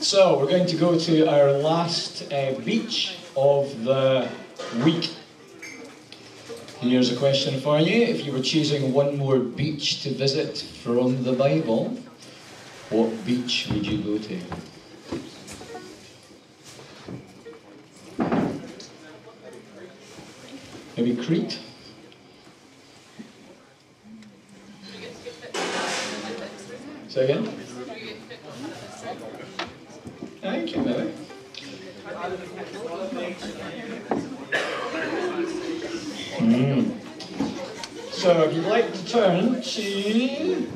So we're going to go to our last beach of the week. Here's a question for you. If you were choosing one more beach to visit from the Bible, what beach would you go to? Maybe Crete? Say again? Thank you, maybe. So if you'd like to turn to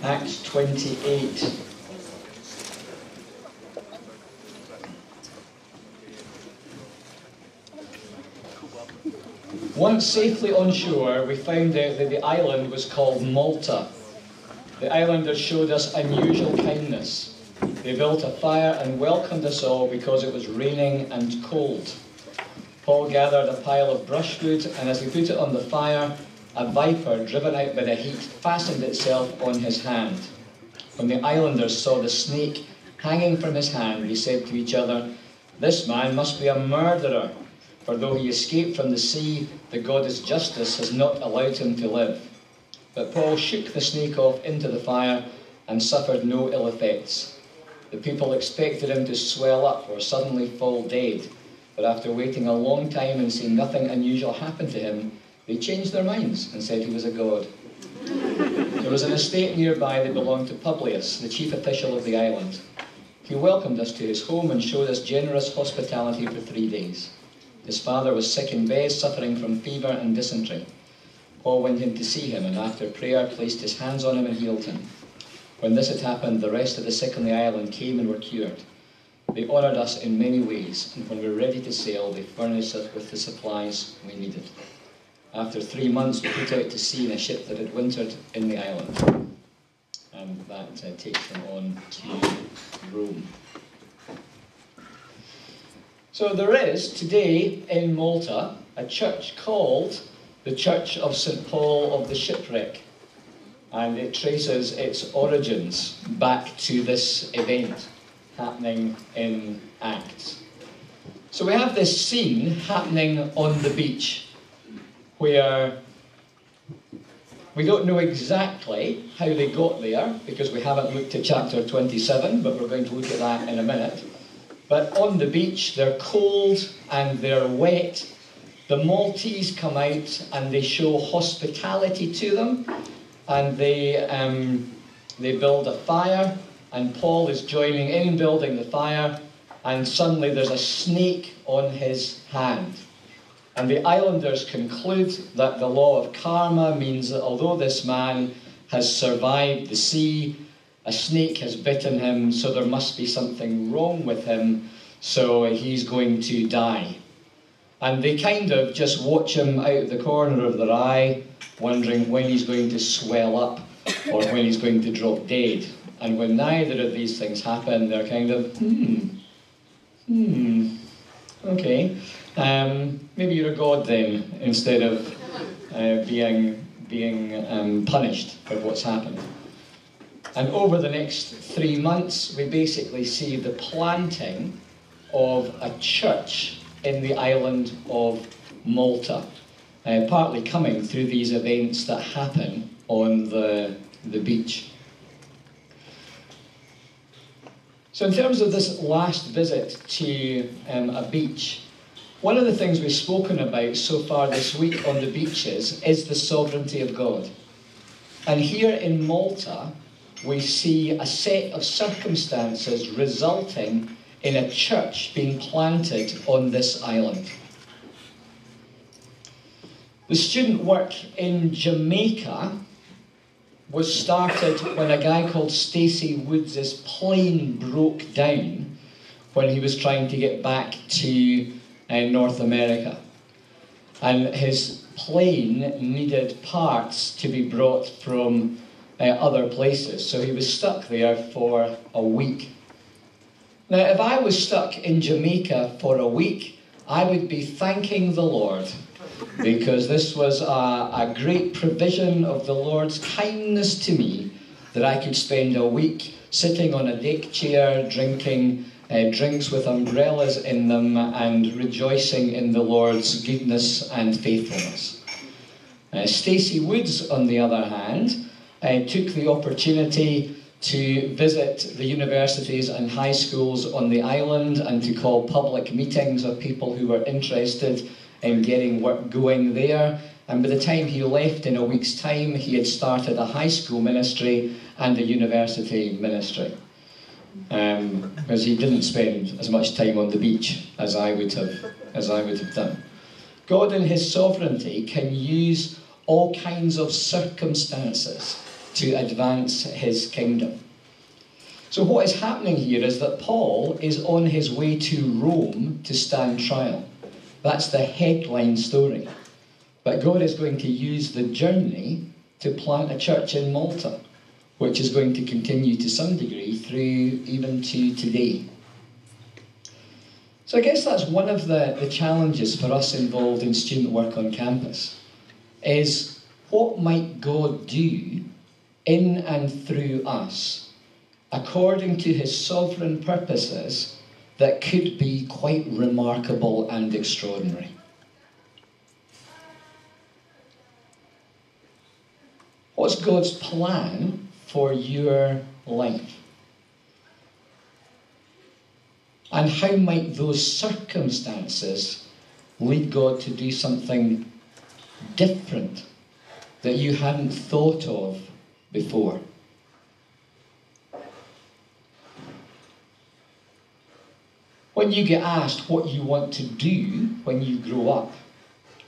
Acts 28. Once safely on shore, we found out that the island was called Malta. The islanders showed us unusual kindness. They built a fire and welcomed us all because it was raining and cold. Paul gathered a pile of brushwood, and as he put it on the fire, a viper, driven out by the heat, fastened itself on his hand. When the islanders saw the snake hanging from his hand, they said to each other, "This man must be a murderer, for though he escaped from the sea, the goddess Justice has not allowed him to live." But Paul shook the snake off into the fire and suffered no ill effects. The people expected him to swell up or suddenly fall dead, but after waiting a long time and seeing nothing unusual happen to him, they changed their minds and said he was a god. There was an estate nearby that belonged to Publius, the chief official of the island. He welcomed us to his home and showed us generous hospitality for 3 days. His father was sick in bed, suffering from fever and dysentery. Paul went in to see him, and after prayer placed his hands on him and healed him. When this had happened, the rest of the sick on the island came and were cured. They honoured us in many ways, and when we were ready to sail, they furnished us with the supplies we needed. After 3 months, we put out to sea in a ship that had wintered in the island. And that takes them on to Rome. So there is, today in Malta, a church called the Church of St. Paul of the Shipwreck. And it traces its origins back to this event happening in Acts. So we have this scene happening on the beach where we don't know exactly how they got there because we haven't looked at chapter 27, but we're going to look at that in a minute. But on the beach, they're cold and they're wet. The Maltese come out and they show hospitality to them, and they build a fire, and Paul is joining in building the fire, and suddenly there's a snake on his hand. And the islanders conclude that the law of karma means that although this man has survived the sea, a snake has bitten him, so there must be something wrong with him, so he's going to die. And they kind of just watch him out of the corner of their eye, wondering when he's going to swell up or when he's going to drop dead. And when neither of these things happen, they're kind of, okay. Maybe you're a god then, instead of being punished for what's happened. And over the next 3 months, we basically see the planting of a church in the island of Malta, partly coming through these events that happen on the beach. So in terms of this last visit to a beach, one of the things we've spoken about so far this week on the beaches is the sovereignty of God. And here in Malta, we see a set of circumstances resulting in a church being planted on this island. The student work in Jamaica was started when a guy called Stacey Woods' plane broke down when he was trying to get back to North America. And his plane needed parts to be brought from other places, so he was stuck there for a week. Now, if I was stuck in Jamaica for a week, I would be thanking the Lord because this was a great provision of the Lord's kindness to me, that I could spend a week sitting on a deck chair drinking drinks with umbrellas in them and rejoicing in the Lord's goodness and faithfulness. Stacey Woods, on the other hand, took the opportunity to visit the universities and high schools on the island and to call public meetings of people who were interested in getting work going there. And by the time he left in a week's time, he had started a high school ministry and a university ministry. Because he didn't spend as much time on the beach as I would have done. God in his sovereignty can use all kinds of circumstances to advance his kingdom. So what is happening here is that Paul is on his way to Rome to stand trial. That's the headline story. But God is going to use the journey to plant a church in Malta, which is going to continue to some degree through even to today. So I guess that's one of the challenges for us involved in student work on campus, is what might God do in and through us, according to his sovereign purposes, that could be quite remarkable and extraordinary. What's God's plan for your life? And how might those circumstances lead God to do something different that you hadn't thought of before? When you get asked what you want to do when you grow up,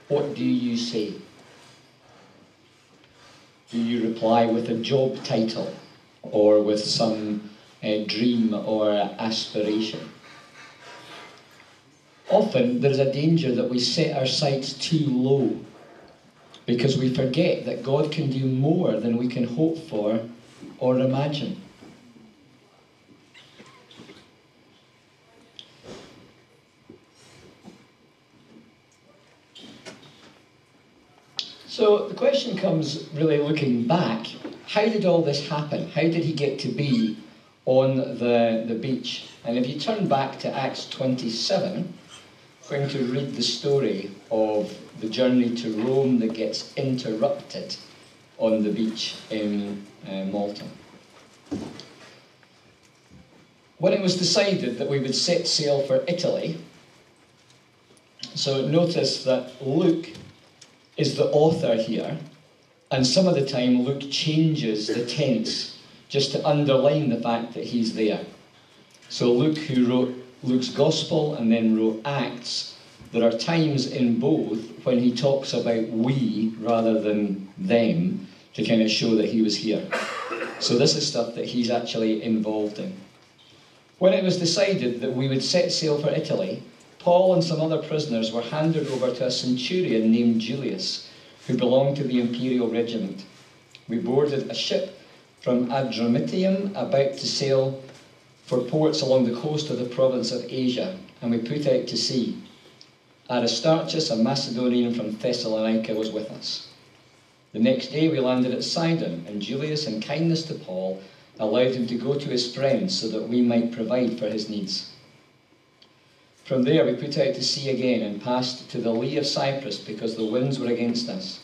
what do you say? Do you reply with a job title or with some dream or aspiration? Often there's a danger that we set our sights too low because we forget that God can do more than we can hope for or imagine. So the question comes really looking back, how did all this happen? How did he get to be on the beach? And if you turn back to Acts 27, I'm going to read the story of the journey to Rome that gets interrupted on the beach in Malta. When it was decided that we would set sail for Italy, so notice that Luke is the author here, and some of the time Luke changes the tense just to underline the fact that he's there. So Luke, who wrote Luke's Gospel and then wrote Acts, there are times in both when he talks about we rather than them to kind of show that he was here. So this is stuff that he's actually involved in. When it was decided that we would set sail for Italy, Paul and some other prisoners were handed over to a centurion named Julius, who belonged to the imperial regiment. We boarded a ship from Adramyttium about to sail for ports along the coast of the province of Asia, and we put out to sea. Aristarchus, a Macedonian from Thessalonica, was with us. The next day we landed at Sidon, and Julius, in kindness to Paul, allowed him to go to his friends so that we might provide for his needs. From there we put out to sea again and passed to the lee of Cyprus because the winds were against us.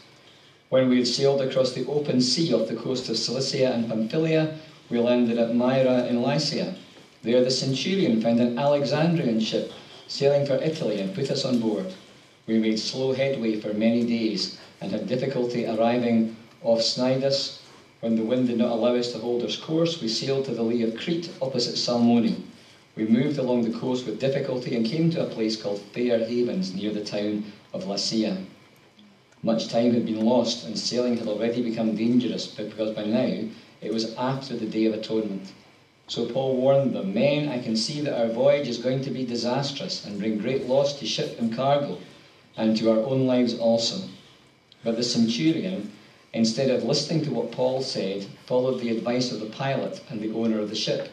When we had sailed across the open sea off the coast of Cilicia and Pamphylia, we landed at Myra in Lycia. There the centurion found an Alexandrian ship sailing for Italy and put us on board. We made slow headway for many days and had difficulty arriving off Cnidus. When the wind did not allow us to hold our course, we sailed to the lee of Crete opposite Salmone. We moved along the coast with difficulty and came to a place called Fair Havens near the town of Lasea. Much time had been lost and sailing had already become dangerous because by now it was after the Day of Atonement. So Paul warned them, "Men, I can see that our voyage is going to be disastrous and bring great loss to ship and cargo and to our own lives also." But the centurion, instead of listening to what Paul said, followed the advice of the pilot and the owner of the ship.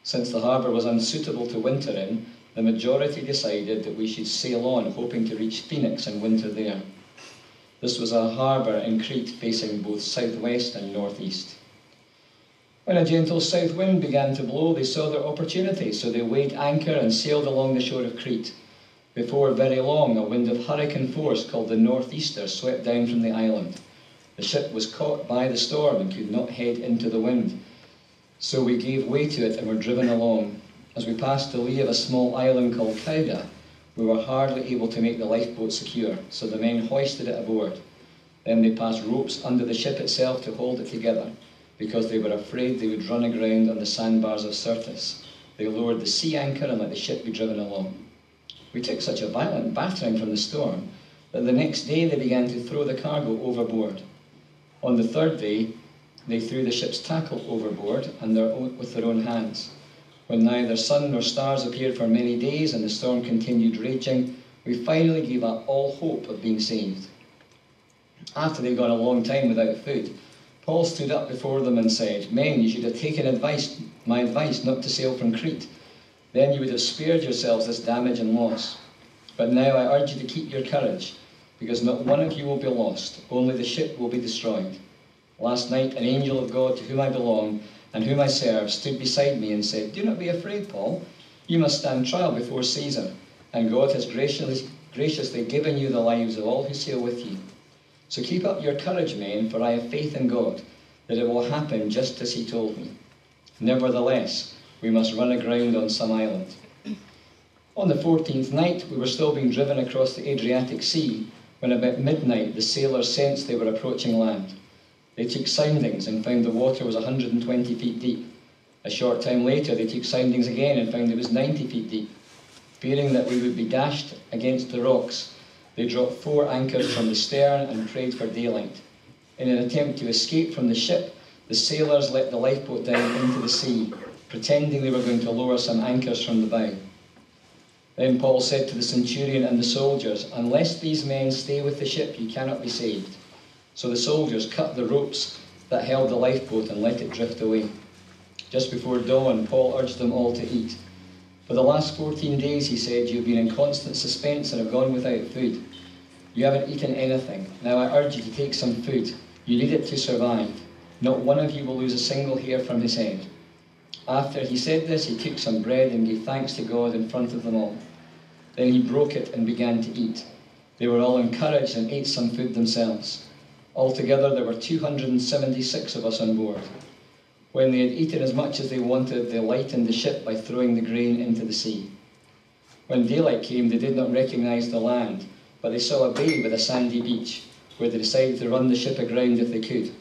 Since the harbour was unsuitable to winter in, the majority decided that we should sail on, hoping to reach Phoenix and winter there. This was a harbour in Crete facing both southwest and northeast. When a gentle south wind began to blow, they saw their opportunity, so they weighed anchor and sailed along the shore of Crete. Before very long, a wind of hurricane force called the northeaster swept down from the island. The ship was caught by the storm and could not head into the wind. So we gave way to it and were driven along. As we passed the lee of a small island called Cauda, we were hardly able to make the lifeboat secure, so the men hoisted it aboard. Then they passed ropes under the ship itself to hold it together, because they were afraid they would run aground on the sandbars of Syrtis. They lowered the sea anchor and let the ship be driven along. We took such a violent battering from the storm that the next day they began to throw the cargo overboard. On the third day, they threw the ship's tackle overboard with their own hands. When neither sun nor stars appeared for many days and the storm continued raging, we finally gave up all hope of being saved. After they'd gone a long time without food, Paul stood up before them and said, "Men, you should have taken my advice not to sail from Crete. Then you would have spared yourselves this damage and loss. But now I urge you to keep your courage, because not one of you will be lost, only the ship will be destroyed." Last night an angel of God to whom I belong and whom I serve stood beside me and said, "Do not be afraid, Paul. You must stand trial before Caesar, and God has graciously given you the lives of all who sail with you. So keep up your courage, men, for I have faith in God, that it will happen just as he told me. Nevertheless, we must run aground on some island." On the 14th night, we were still being driven across the Adriatic Sea, when about midnight the sailors sensed they were approaching land. They took soundings and found the water was 120 feet deep. A short time later, they took soundings again and found it was 90 feet deep. Fearing that we would be dashed against the rocks, they dropped 4 anchors from the stern and prayed for daylight. In an attempt to escape from the ship, the sailors let the lifeboat down into the sea, pretending they were going to lower some anchors from the bow. Then Paul said to the centurion and the soldiers, "Unless these men stay with the ship, you cannot be saved." So the soldiers cut the ropes that held the lifeboat and let it drift away. Just before dawn, Paul urged them all to eat. "For the last 14 days, he said, you've been in constant suspense and have gone without food. You haven't eaten anything. Now I urge you to take some food. You need it to survive. Not one of you will lose a single hair from his head." After he said this, he took some bread and gave thanks to God in front of them all. Then he broke it and began to eat. They were all encouraged and ate some food themselves. Altogether, there were 276 of us on board. When they had eaten as much as they wanted, they lightened the ship by throwing the grain into the sea. When daylight came, they did not recognize the land, but they saw a bay with a sandy beach, where they decided to run the ship aground if they could.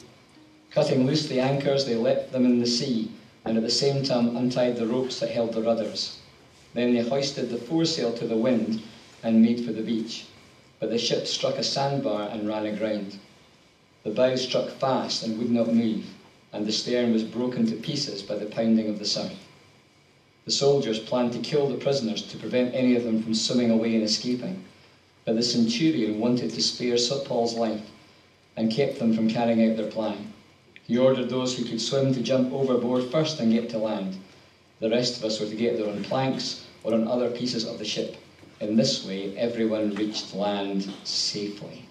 Cutting loose the anchors, they left them in the sea, and at the same time untied the ropes that held the rudders. Then they hoisted the foresail to the wind and made for the beach. But the ship struck a sandbar and ran aground. The bow struck fast and would not move, and the stern was broken to pieces by the pounding of the surf. The soldiers planned to kill the prisoners to prevent any of them from swimming away and escaping, but the centurion wanted to spare Paul's life and kept them from carrying out their plan. He ordered those who could swim to jump overboard first and get to land. The rest of us were to get there on planks or on other pieces of the ship. In this way, everyone reached land safely.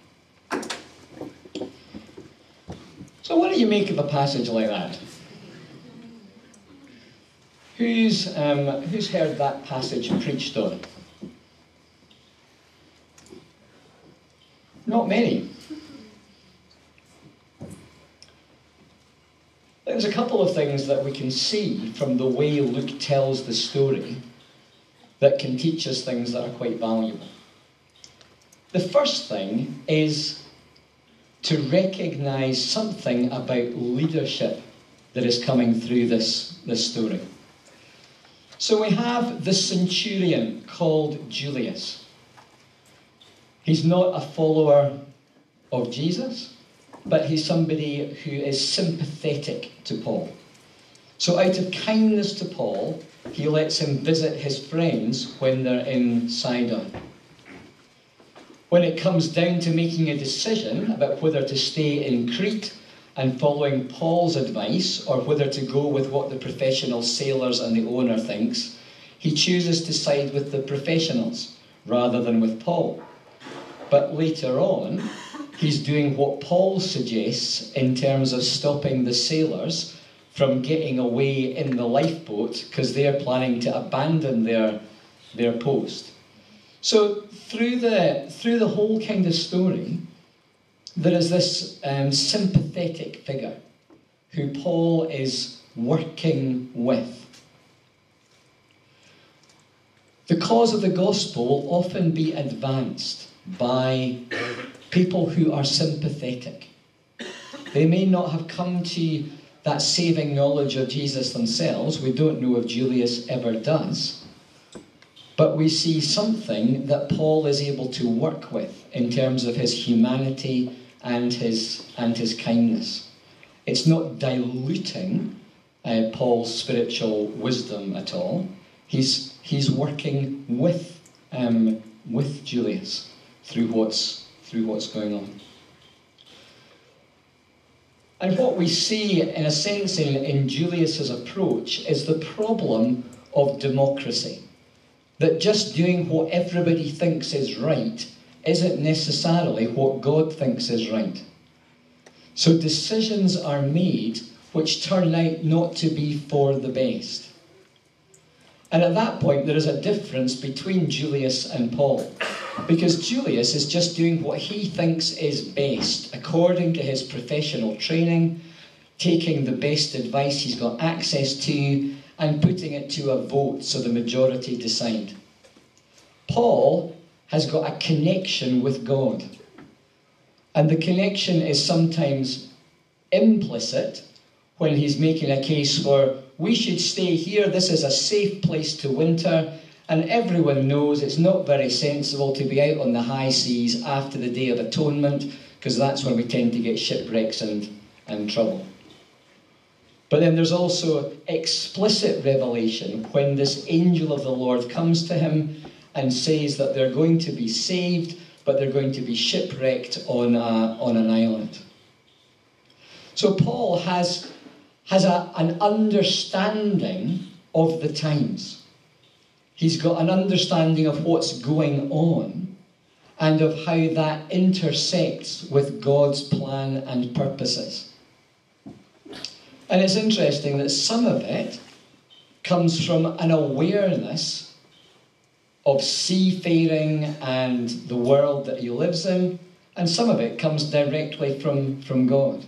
So what do you make of a passage like that? Who's heard that passage preached on? Not many. There's a couple of things that we can see from the way Luke tells the story that can teach us things that are quite valuable. The first thing is to recognize something about leadership that is coming through this story. So we have the centurion called Julius. He's not a follower of Jesus, but he's somebody who is sympathetic to Paul. So out of kindness to Paul, he lets him visit his friends when they're in Sidon. When it comes down to making a decision about whether to stay in Crete and following Paul's advice or whether to go with what the professional sailors and the owner thinks, he chooses to side with the professionals rather than with Paul. But later on, he's doing what Paul suggests in terms of stopping the sailors from getting away in the lifeboat because they're planning to abandon their post. So through the whole kind of story, there is this sympathetic figure who Paul is working with. The cause of the gospel will often be advanced by people who are sympathetic. They may not have come to that saving knowledge of Jesus themselves. We don't know if Julius ever does. But we see something that Paul is able to work with in terms of his humanity and his kindness. It's not diluting Paul's spiritual wisdom at all. He's working with Julius through what's going on. And what we see, in a sense, in Julius's approach is the problem of democracy. That just doing what everybody thinks is right isn't necessarily what God thinks is right. So decisions are made which turn out not to be for the best. And at that point, there is a difference between Julius and Paul. Because Julius is just doing what he thinks is best, according to his professional training, taking the best advice he's got access to, and putting it to a vote so the majority decide. Paul has got a connection with God. And the connection is sometimes implicit when he's making a case for, we should stay here, this is a safe place to winter, and everyone knows it's not very sensible to be out on the high seas after the Day of Atonement, because that's when we tend to get shipwrecks and trouble. But then there's also explicit revelation when this angel of the Lord comes to him and says that they're going to be saved, but they're going to be shipwrecked on an island. So Paul has an understanding of the times. He's got an understanding of what's going on and of how that intersects with God's plan and purposes. And it's interesting that some of it comes from an awareness of seafaring and the world that he lives in, and some of it comes directly from God.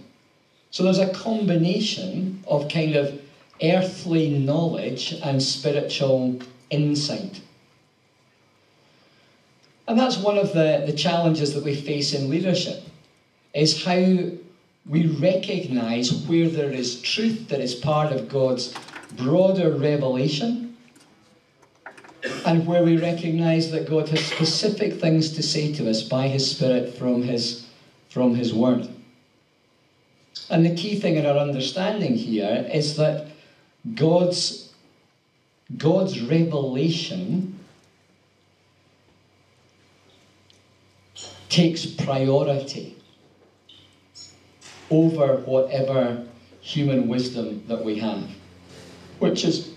So there's a combination of kind of earthly knowledge and spiritual insight. And that's one of the challenges that we face in leadership, is how we recognise where there is truth that is part of God's broader revelation, and where we recognise that God has specific things to say to us by his Spirit from his Word. And the key thing in our understanding here is that God's revelation takes priority over whatever human wisdom that we have. Which is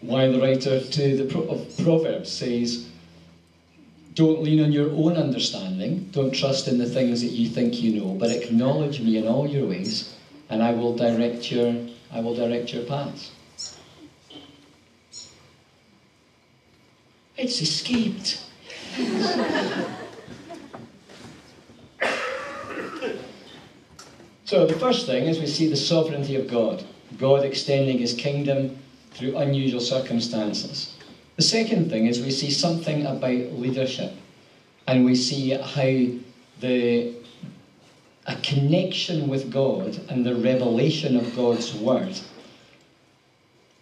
why the writer of Proverbs says, don't lean on your own understanding, don't trust in the things that you think you know, but acknowledge me in all your ways, and I will direct your paths. It's escaped. So the first thing is we see the sovereignty of God. God extending his kingdom through unusual circumstances. The second thing is we see something about leadership. And we see how a connection with God and the revelation of God's word,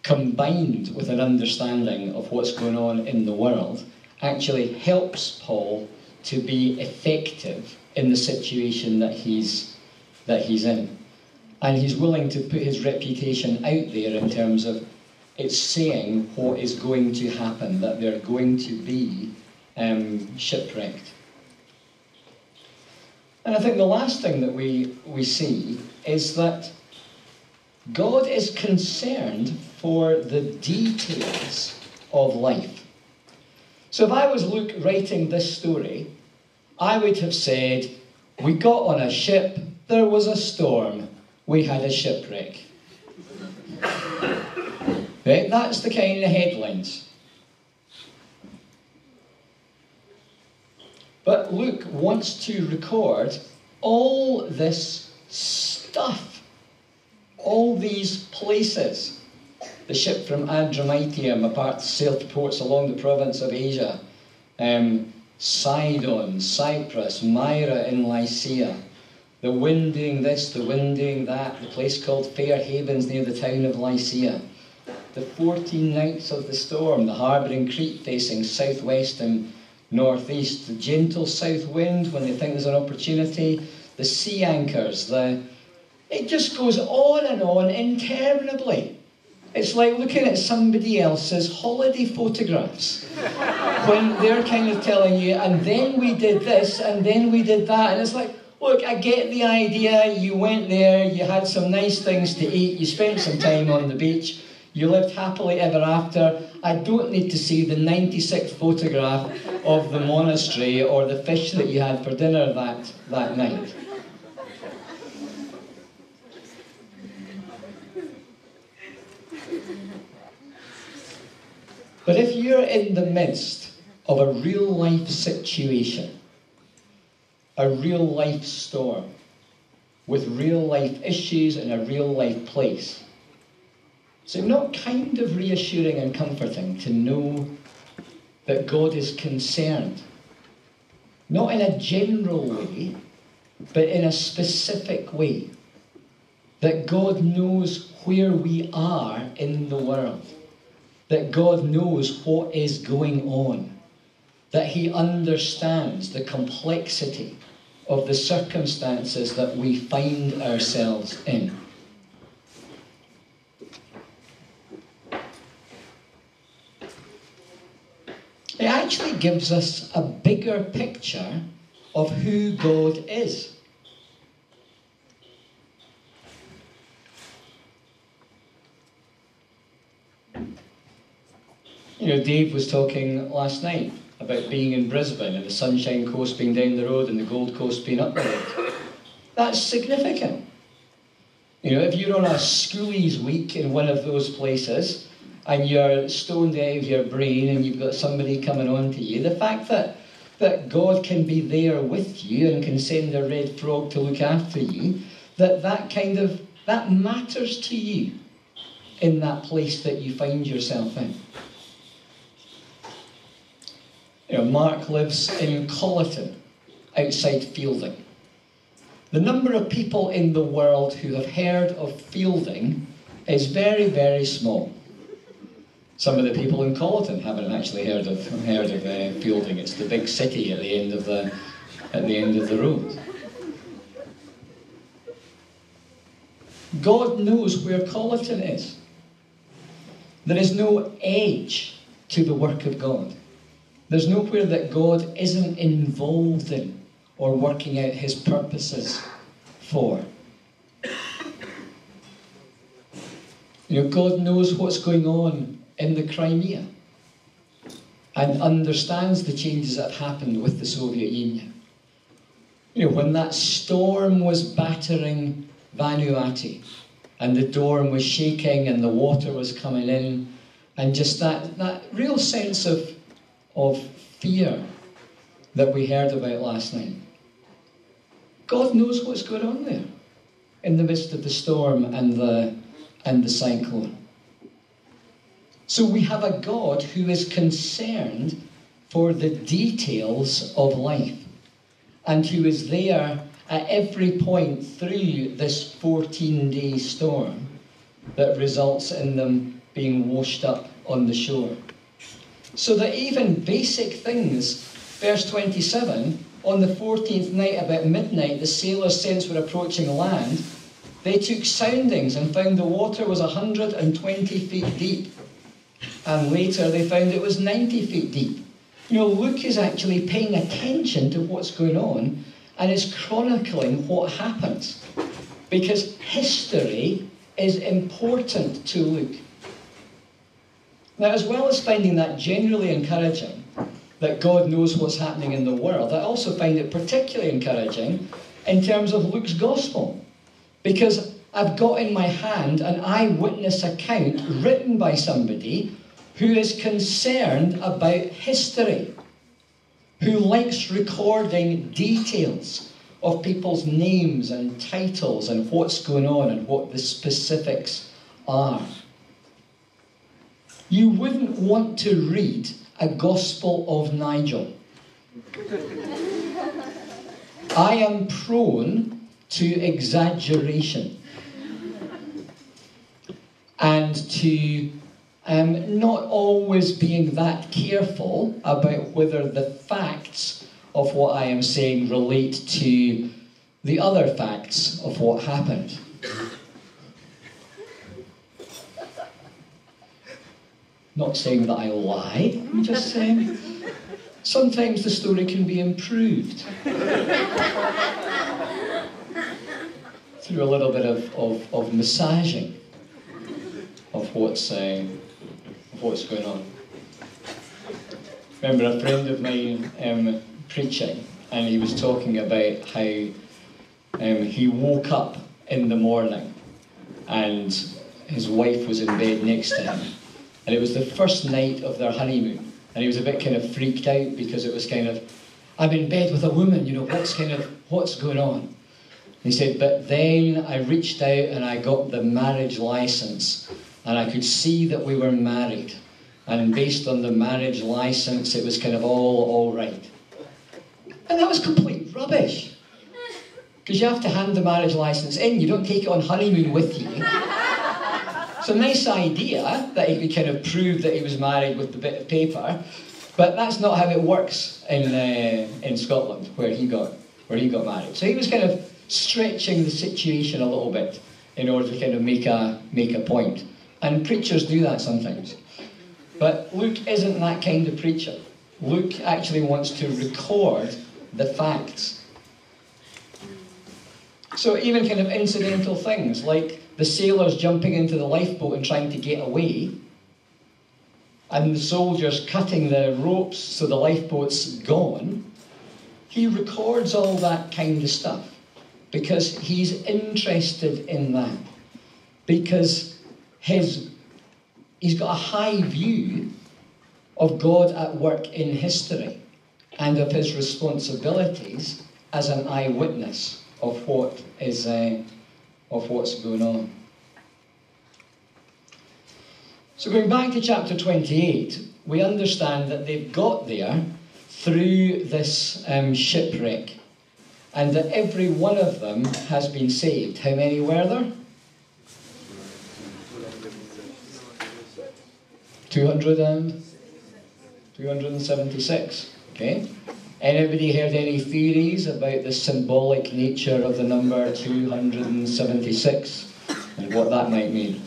combined with an understanding of what's going on in the world, actually helps Paul to be effective in the situation that he's in. And he's willing to put his reputation out there in terms of it's saying what is going to happen, that they're going to be shipwrecked. And I think the last thing that we see is that God is concerned for the details of life. So if I was Luke writing this story, I would have said, we got on a ship, there was a storm, we had a shipwreck. Right? That's the kind of headlines. But Luke wants to record all this stuff, all these places. The ship from Adramyttium sailed to ports along the province of Asia. Sidon, Cyprus, Myra in Lycia. The wind doing this, the wind doing that. The place called Fair Havens near the town of Lycia. The 14 nights of the storm. The harbour in Crete facing southwest and northeast. The gentle south wind when they think there's an opportunity. The sea anchors. It just goes on and on interminably. It's like looking at somebody else's holiday photographs when they're kind of telling you, and then we did this, and then we did that. And it's like, look, I get the idea. You went there, you had some nice things to eat, you spent some time on the beach, you lived happily ever after. I don't need to see the 96th photograph of the monastery or the fish that you had for dinner that night. But if you're in the midst of a real life situation, a real life storm, with real life issues in a real life place, is it not kind of reassuring and comforting to know that God is concerned? Not in a general way, but in a specific way. That God knows where we are in the world. That God knows what is going on, that he understands the complexity of the circumstances that we find ourselves in. It actually gives us a bigger picture of who God is. You know, Dave was talking last night about being in Brisbane and the Sunshine Coast being down the road and the Gold Coast being up the road. That's significant. You know, if you're on a schoolies week in one of those places and you're stoned out of your brain and you've got somebody coming on to you, the fact that God can be there with you and can send a red frog to look after you, that matters to you in that place that you find yourself in. You know, Mark lives in Colleton, outside Fielding. The number of people in the world who have heard of Fielding is very, very small. Some of the people in Colleton haven't actually heard of Fielding. It's the big city at the end of the road. God knows where Colleton is. There is no edge to the work of God. There's nowhere that God isn't involved in or working out his purposes for. You know, God knows what's going on in the Crimea and understands the changes that have happened with the Soviet Union. You know, when that storm was battering Vanuatu and the Dorne was shaking and the water was coming in, and just that real sense of fear that we heard about last night. God knows what's going on there in the midst of the storm and the cyclone. So we have a God who is concerned for the details of life and who is there at every point through this 14-day storm that results in them being washed up on the shore. So that even basic things, verse 27, on the 14th night about midnight, the sailors sensed we're approaching land. They took soundings and found the water was 120 feet deep. And later they found it was 90 feet deep. You know, Luke is actually paying attention to what's going on and is chronicling what happens. Because history is important to Luke. Now, as well as finding that generally encouraging, that God knows what's happening in the world, I also find it particularly encouraging in terms of Luke's gospel. Because I've got in my hand an eyewitness account written by somebody who is concerned about history, who likes recording details of people's names and titles and what's going on and what the specifics are. You wouldn't want to read a Gospel of Nigel. I am prone to exaggeration and to not always being that careful about whether the facts of what I am saying relate to the other facts of what happened. Not saying that I lie, I'm just saying sometimes the story can be improved through a little bit of massaging of what's going on. Remember a friend of mine preaching, and he was talking about how he woke up in the morning and his wife was in bed next to him. And it was the first night of their honeymoon. And he was a bit kind of freaked out because it was kind of, I'm in bed with a woman, what's going on? He said, but then I reached out and I got the marriage license and I could see that we were married. And based on the marriage license, it was kind of all right. And that was complete rubbish. Because you have to hand the marriage license in, you don't take it on honeymoon with you. It's a nice idea that he could kind of prove that he was married with the bit of paper, but that's not how it works in Scotland, where he got married. So he was kind of stretching the situation a little bit in order to kind of make a point. And preachers do that sometimes. But Luke isn't that kind of preacher. Luke actually wants to record the facts. So even kind of incidental things like the sailors jumping into the lifeboat and trying to get away, and the soldiers cutting the ropes so the lifeboat's gone, he records all that kind of stuff because he's interested in that. Because he's got a high view of God at work in history and of his responsibilities as an eyewitness of what's going on. So going back to chapter 28, we understand that they've got there through this shipwreck, and that every one of them has been saved. How many were there? 276. Okay. Anybody heard any theories about the symbolic nature of the number 276 and what that might mean?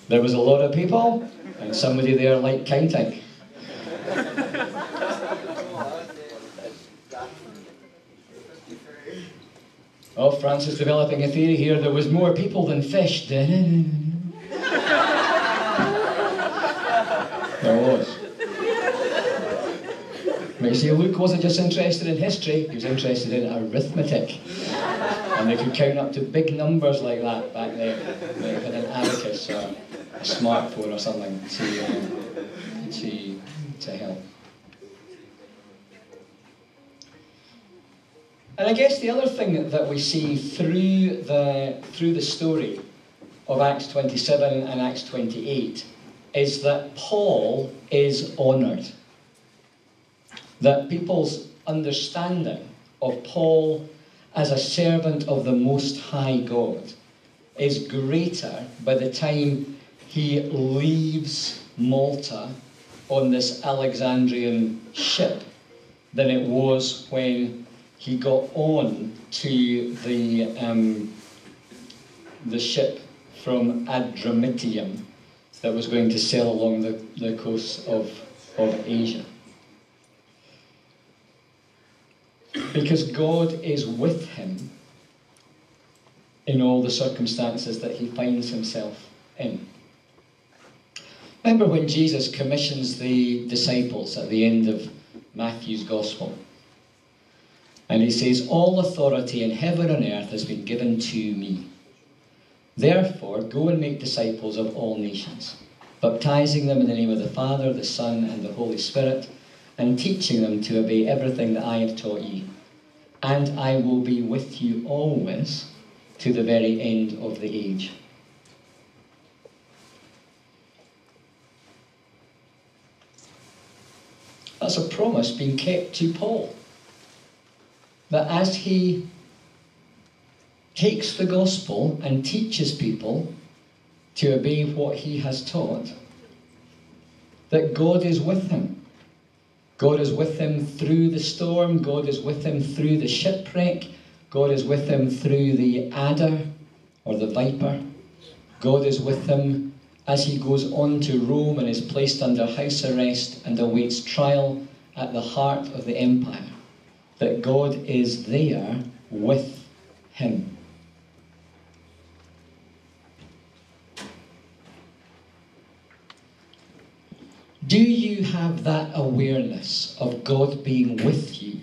There was a lot of people, and somebody there liked counting. Oh, Francis developing a theory here. There was more people than fish. There was. But you see, Luke wasn't just interested in history, he was interested in arithmetic. And they could count up to big numbers like that back then. They had an abacus or a smartphone or something to help. And I guess the other thing that we see through the story of Acts 27 and Acts 28 is that Paul is honoured. That people's understanding of Paul as a servant of the Most High God is greater by the time he leaves Malta on this Alexandrian ship than it was when he got on to the ship from Adramyttium that was going to sail along the coast of Asia. Because God is with him in all the circumstances that he finds himself in. Remember when Jesus commissions the disciples at the end of Matthew's Gospel? And he says, "All authority in heaven and earth has been given to me. Therefore, go and make disciples of all nations, baptizing them in the name of the Father, the Son, and the Holy Spirit, and teaching them to obey everything that I have taught you. And I will be with you always to the very end of the age." That's a promise being kept to Paul. That as he takes the gospel and teaches people to obey what he has taught, that God is with him. God is with him through the storm. God is with him through the shipwreck. God is with him through the adder or the viper. God is with him as he goes on to Rome and is placed under house arrest and awaits trial at the heart of the empire. That God is there with him. Do you have that awareness of God being with you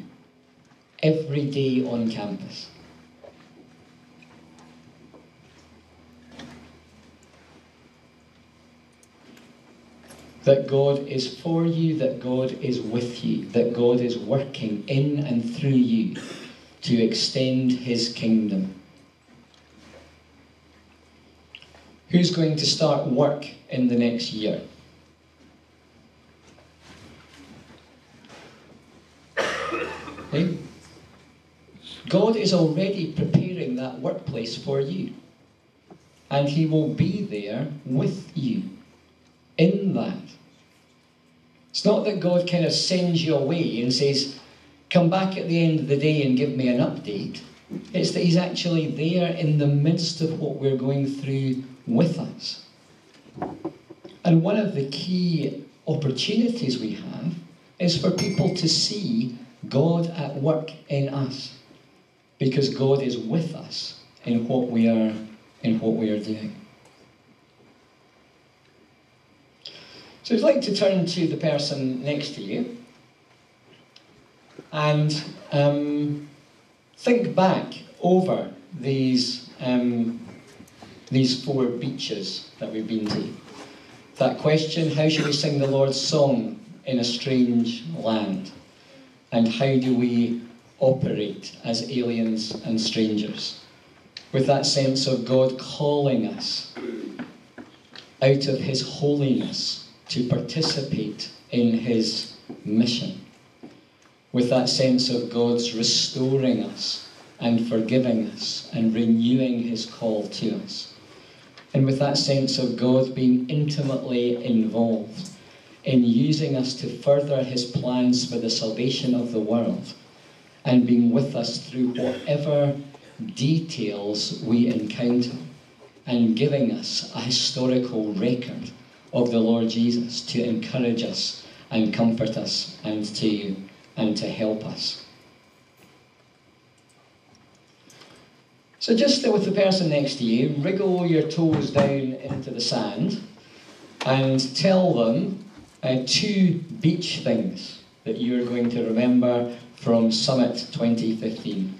every day on campus? That God is for you, that God is with you, that God is working in and through you to extend his kingdom. Who's going to start work in the next year? Okay. God is already preparing that workplace for you. And he will be there with you in that. It's not that God kind of sends you away and says, "Come back at the end of the day and give me an update." It's that he's actually there in the midst of what we're going through with us. And one of the key opportunities we have is for people to see God at work in us, because God is with us in what we are doing. So I'd like to turn to the person next to you and think back over these 4 beaches that we've been to. That question, how should we sing the Lord's song in a strange land? And how do we operate as aliens and strangers? With that sense of God calling us out of his holiness to participate in his mission. With that sense of God's restoring us and forgiving us and renewing his call to us. And with that sense of God being intimately involved in using us to further his plans for the salvation of the world, and being with us through whatever details we encounter, and giving us a historical record of the Lord Jesus to encourage us and comfort us and to help us. So just with the person next to you, wriggle your toes down into the sand and tell them 2 beach things that you're going to remember from Summit 2015.